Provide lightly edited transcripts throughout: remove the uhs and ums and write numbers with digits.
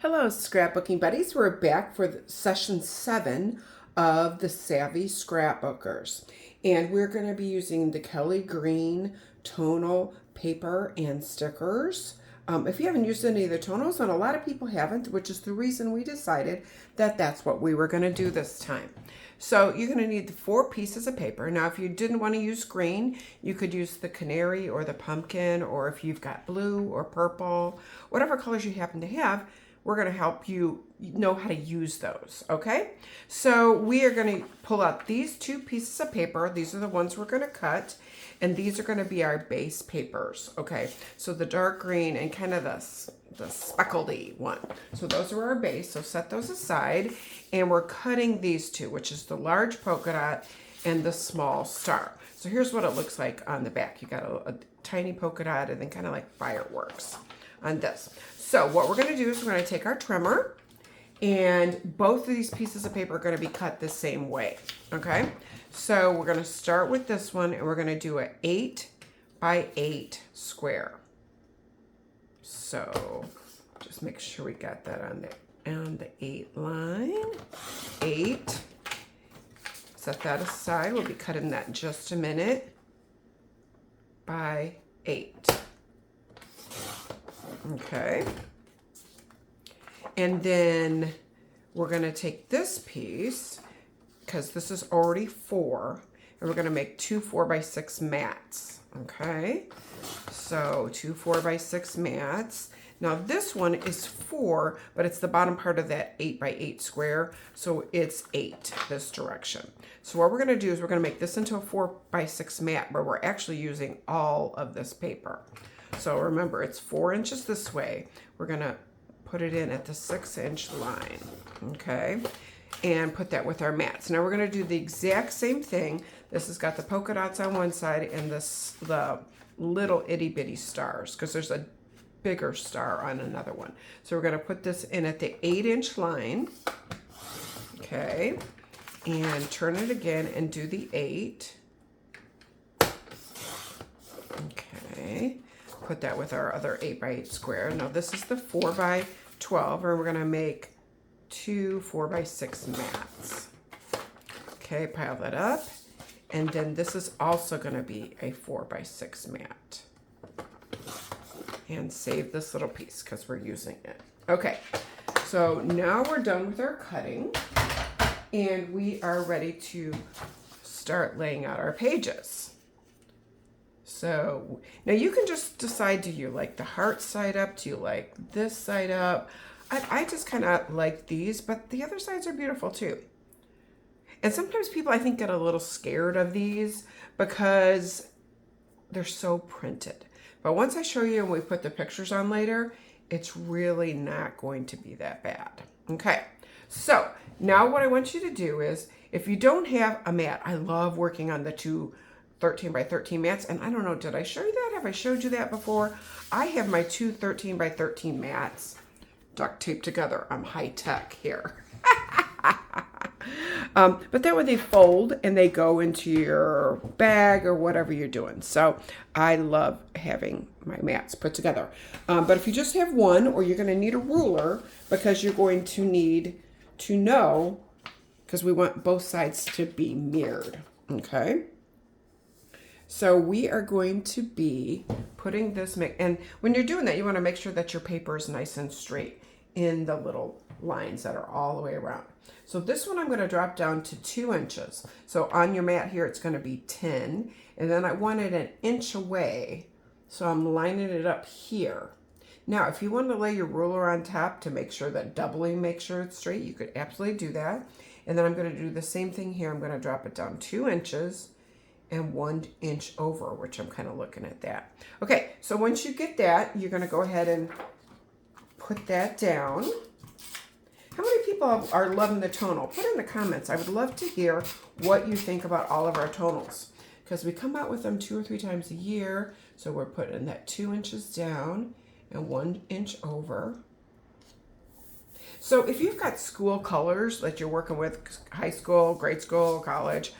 Hello, scrapbooking buddies. We're back for session 7 of the Savvy Scrapbookers. And we're going to be using the Kelly Green tonal paper and stickers. If you haven't used any of the tonals, and a lot of people haven't, which is the reason we decided that that's what we were going to do this time. So you're going to need the 4 pieces of paper. Now, if you didn't want to use green, you could use the canary or the pumpkin, or if you've got blue or purple, whatever colors you happen to have, we're going to help you know how to use those, okay? So we are going to pull out these 2 pieces of paper. These are the ones we're going to cut, and these are going to be our base papers, okay? So the dark green and kind of the speckledy one. So those are our base, so set those aside, and we're cutting these 2, which is the large polka dot and the small star. So here's what it looks like on the back. You got a tiny polka dot and then kind of like fireworks on this. So what we're going to do is we're going to take our trimmer, and both of these pieces of paper are going to be cut the same way, okay? So we're going to start with this one, and we're going to do an 8 by 8 square. So just make sure we got that on the 8 line. 8. Set that aside. We'll be cutting that in just a minute. By 8. Okay. And then we're going to take this piece, because this is already 4, and we're going to make 2 4x6 mats. Okay. So 2 4x6 mats. Now this one is 4, but it's the bottom part of that 8 by 8 square. So it's 8 this direction. So what we're going to do is we're going to make this into a 4x6 mat, where we're actually using all of this paper. So remember, it's 4 inches this way. We're going to put it in at the 6-inch line, okay? And put that with our mats. Now we're going to do the exact same thing. This has got the polka dots on one side and the little itty bitty stars, because there's a bigger star on another one. So we're going to put this in at the 8-inch line, okay? And turn it again and do the 8. Okay. Put that with our other 8 by 8 square. Now this is the 4 by 12, and we're going to make 2 4x6 mats. Okay, pile that up. And then this is also going to be a 4x6 mat. And save this little piece because we're using it. Okay, so now we're done with our cutting, and we are ready to start laying out our pages. So now you can just decide, do you like the heart side up? Do you like this side up? I just kind of like these, but the other sides are beautiful too. And sometimes people, I think, get a little scared of these because they're so printed. But once I show you and we put the pictures on later, it's really not going to be that bad. Okay, so now what I want you to do is, if you don't have a mat, I love working on the 2 13 by 13 mats, and I don't know, did I show you that? Have I showed you that before? I have my 2 13 by 13 mats duct taped together. I'm high tech here. But that way they fold and they go into your bag or whatever you're doing. So I love having my mats put together. But if you just have one, or you're going to need a ruler, because you're going to need to know, because we want both sides to be mirrored. Okay. So we are going to be putting this, and when you're doing that, you want to make sure that your paper is nice and straight in the little lines that are all the way around. So this one I'm going to drop down to 2 inches. So on your mat here, it's going to be 10, and then I want it 1 inch away. So I'm lining it up here. Now, if you want to lay your ruler on top to make sure that doubling makes sure it's straight, you could absolutely do that. And then I'm going to do the same thing here. I'm going to drop it down 2 inches. And 1 inch over, which I'm kind of looking at that. Okay, so once you get that, you're going to go ahead and put that down. How many people are loving the tonal? Put in the comments. I would love to hear what you think about all of our tonals, because we come out with them 2 or 3 times a year. So we're putting that 2 inches down and 1 inch over. So if you've got school colors that you're working with, high school, grade school, college,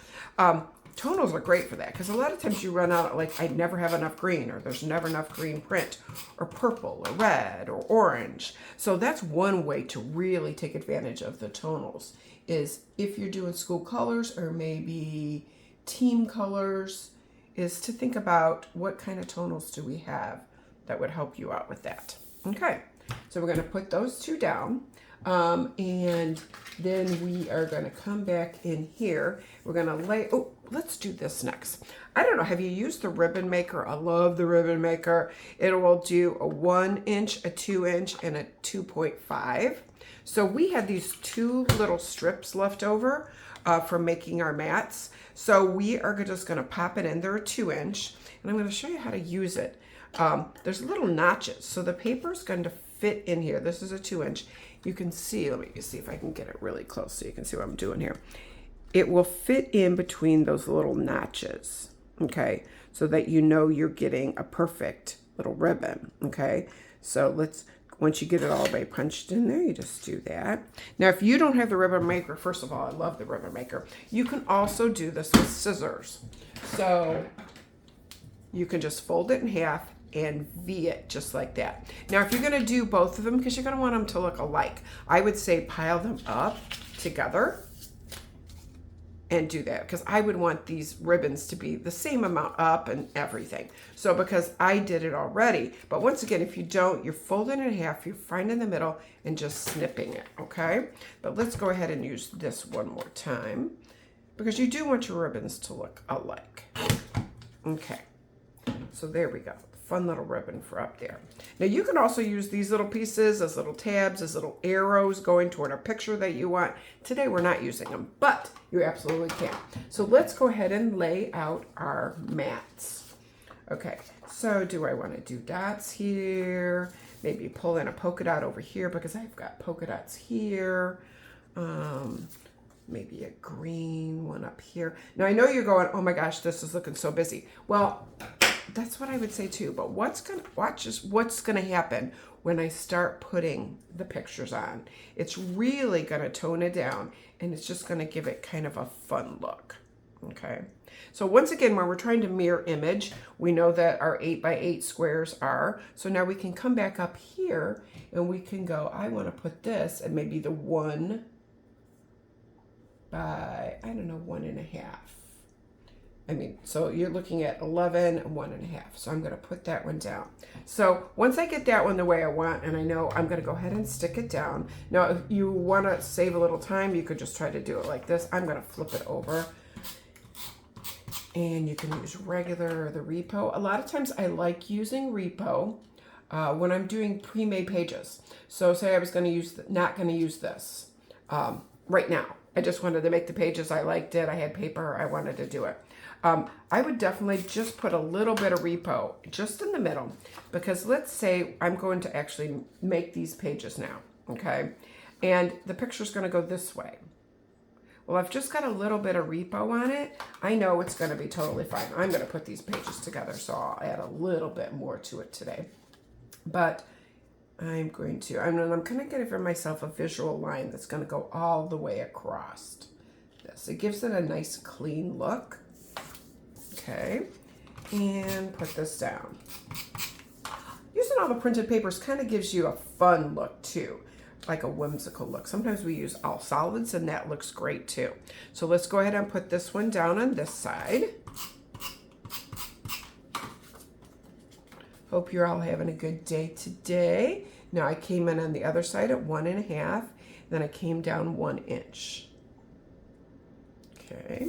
tonals are great for that because a lot of times you run out, like I never have enough green, or there's never enough green print, or purple, or red, or orange. So that's one way to really take advantage of the tonals, is if you're doing school colors or maybe team colors, is to think about what kind of tonals do we have that would help you out with that. Okay, so we're going to put those two down. And then we are going to come back in here. We're going to lay, oh, let's do this next. I don't know, have you used the ribbon maker? I love the ribbon maker. It will do a 1 inch, a 2 inch, and a 2.5. So we had these two little strips left over from making our mats. So we are just going to pop it in. They're a 2 inch, and I'm going to show you how to use it. There's little notches, so the paper is going to fit in here. This is a 2 inch. You can see, let me see if I can get it really close so you can see what I'm doing here. It will fit in between those little notches, okay? So that you know you're getting a perfect little ribbon, okay? So once you get it all the way punched in there, you just do that. Now, if you don't have the ribbon maker, first of all, I love the ribbon maker. You can also do this with scissors. So you can just fold it in half and V it just like that. Now, if you're going to do both of them, because you're going to want them to look alike, I would say pile them up together and do that, because I would want these ribbons to be the same amount up and everything. So because I did it already, but once again, if you don't, you're folding it in half, you're finding the middle and just snipping it, okay? But let's go ahead and use this one more time, because you do want your ribbons to look alike. Okay, so there we go. Fun little ribbon for up there. Now you can also use these little pieces as little tabs, as little arrows going toward a picture that you want. Today we're not using them, but you absolutely can. So let's go ahead and lay out our mats. Okay, so do I want to do dots here? Maybe pull in a polka dot over here because I've got polka dots here. Maybe a green one up here. Now I know you're going, oh my gosh, this is looking so busy. Well, that's what I would say too, but what's gonna happen when I start putting the pictures on? It's really gonna tone it down, and it's just gonna give it kind of a fun look. Okay, so once again, when we're trying to mirror image, we know that our 8x8 squares are, so now we can come back up here and we can go, I want to put this and maybe the 1 by, I don't know, 1.5. I mean, so you're looking at 11 and 1.5. So I'm going to put that one down. So once I get that one the way I want, and I know I'm going to go ahead and stick it down. Now, if you want to save a little time, you could just try to do it like this. I'm going to flip it over. And you can use regular or the repo. A lot of times I like using repo when I'm doing pre-made pages. So say I was going to use, not going to use this right now. I just wanted to make the pages. I liked it. I had paper. I wanted to do it. I would definitely just put a little bit of repo just in the middle, because let's say I'm going to actually make these pages now, okay? And the picture's going to go this way. Well, I've just got a little bit of repo on it. I know it's going to be totally fine. I'm going to put these pages together, so I'll add a little bit more to it today. But I'm going to give myself a visual line that's going to go all the way across this. It gives it a nice clean look. Okay, and put this down. Using all the printed papers kind of gives you a fun look too, like a whimsical look. Sometimes we use all solids and that looks great too. So let's go ahead and put this one down on this side. Hope you're all having a good day today. Now I came in on the other side at 1.5, then I came down 1 inch. Okay.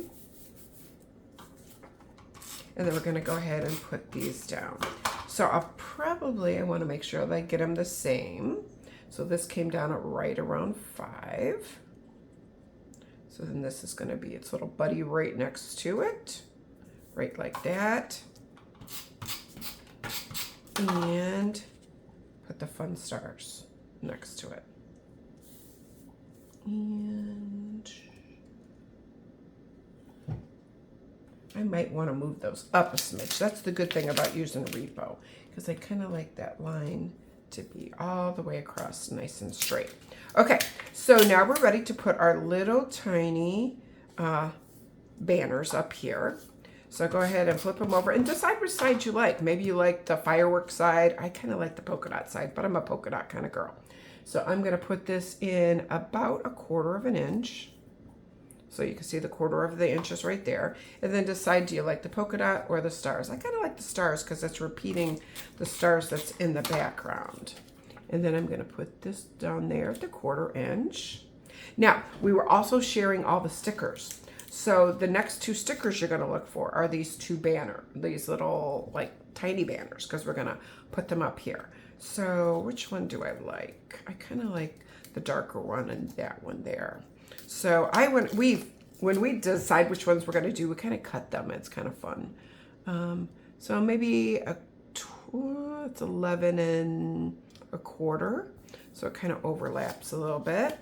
And then we're going to go ahead and put these down. So I want to make sure that I get them the same. So this came down at right around 5. So then this is going to be its little buddy right next to it. Right like that. And put the fun stars next to it. And I might want to move those up a smidge. That's the good thing about using repo, because I kind of like that line to be all the way across nice and straight. Okay, so now we're ready to put our little tiny banners up here. So go ahead and flip them over and decide which side you like. Maybe you like the fireworks side. I kind of like the polka dot side, but I'm a polka dot kind of girl. So I'm going to put this in about 1/4 of an inch. So you can see the 1/4 of the inches right there. And then decide, do you like the polka dot or the stars? I kind of like the stars because it's repeating the stars that's in the background. And then I'm going to put this down there at the 1/4 inch. Now, we were also sharing all the stickers. So the next 2 stickers you're going to look for are these 2 these little like tiny banners, because we're going to put them up here. So which one do I like? I kind of like the darker one and that one there. So when we decide which ones we're going to do, we kind of cut them. It's kind of fun. So maybe it's 11 1/4. So it kind of overlaps a little bit.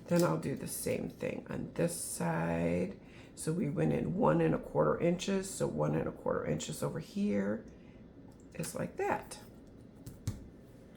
Then I'll do the same thing on this side. So we went in 1 1/4 inches. So 1 1/4 inches over here is like that.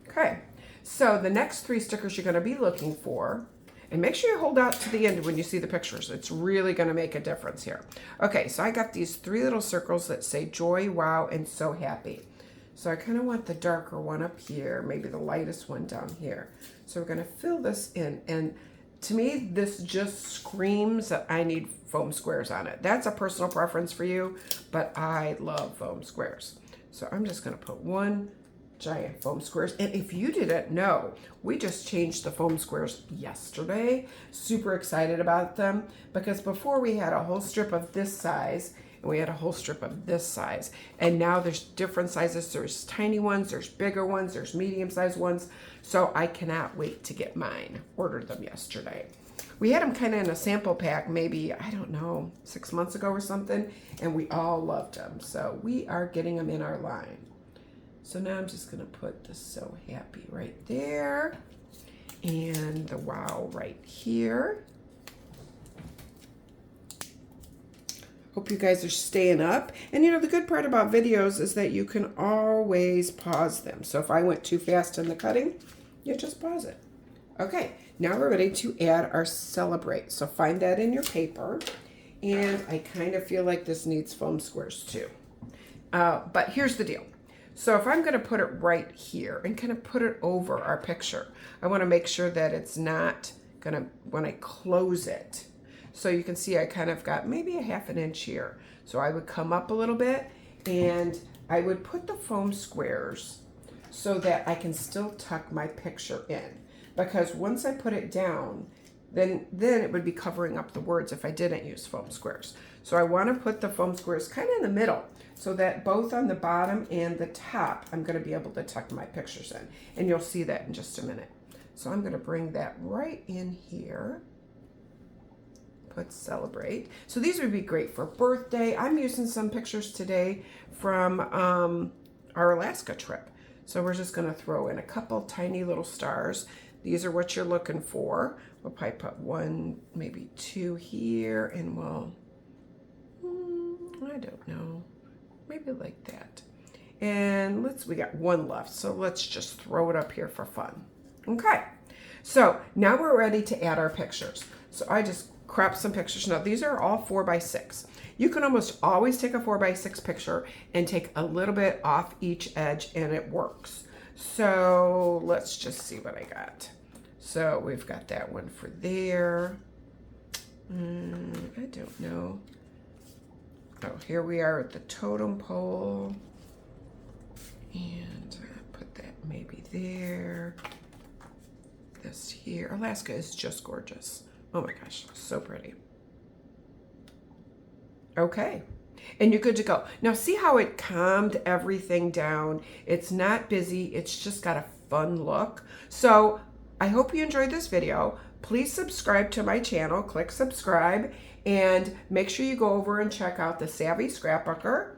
Okay. So the next 3 stickers you're going to be looking for, and make sure you hold out to the end when you see the pictures. It's really going to make a difference here. Okay. So I got these 3 little circles that say joy, wow, and so happy. So I kind of want the darker one up here, maybe the lightest one down here. So we're going to fill this in, and to me, this just screams that I need foam squares on it. That's a personal preference for you, but I love foam squares. So I'm just going to put 1 giant foam squares. And if you didn't know, we just changed the foam squares yesterday. Super excited about them, because before we had a whole strip of this size and we had a whole strip of this size. And now there's different sizes. There's tiny ones, there's bigger ones, there's medium-sized ones. So I cannot wait to get mine. Ordered them yesterday. We had them kind of in a sample pack, maybe, I don't know, 6 months ago or something, and we all loved them. So we are getting them in our line. So now I'm just going to put the so happy right there and the wow right here. Hope you guys are staying up. And you know, the good part about videos is that you can always pause them. So if I went too fast in the cutting, you just pause it. Okay, now we're ready to add our celebrate. So find that in your paper. And I kind of feel like this needs foam squares too. But here's the deal. So if I'm going to put it right here and kind of put it over our picture, I want to make sure that it's not going to, when I close it. So you can see I kind of got maybe 1/2 inch here. So I would come up a little bit and I would put the foam squares so that I can still tuck my picture in. Because once I put it down, then it would be covering up the words if I didn't use foam squares. So I want to put the foam squares kind of in the middle so that both on the bottom and the top, I'm going to be able to tuck my pictures in. And you'll see that in just a minute. So I'm going to bring that right in here. Put celebrate. So these would be great for birthday. I'm using some pictures today from our Alaska trip. So we're just going to throw in a couple tiny little stars. These are what you're looking for. We'll probably put 1, maybe 2 here, and we'll, I don't know, maybe like that. And we got 1 left, so let's just throw it up here for fun. Okay, so now we're ready to add our pictures. So I just crop some pictures. Now these are all 4x6. You can almost always take a 4x6 picture and take a little bit off each edge and it works. So let's just see what I got. So we've got that one for there. I don't know. Oh, here we are at the totem pole. And put that maybe there. This here. Alaska is just gorgeous. Oh my gosh, so pretty. Okay, and you're good to go. Now see how it calmed everything down? It's not busy, it's just got a fun look. So I hope you enjoyed this video. Please subscribe to my channel, click subscribe, and make sure you go over and check out the Savvy Scrapbooker,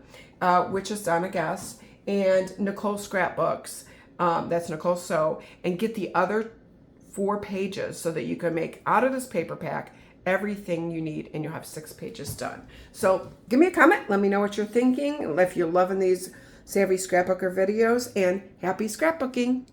which is Donna Guess, and Nicole Scrapbooks, that's Nicole Sew, and get the other 4 pages so that you can make out of this paper pack everything you need, and you'll have 6 pages done. So give me a comment, let me know what you're thinking, if you're loving these Savvy Scrapbooker videos, and happy scrapbooking.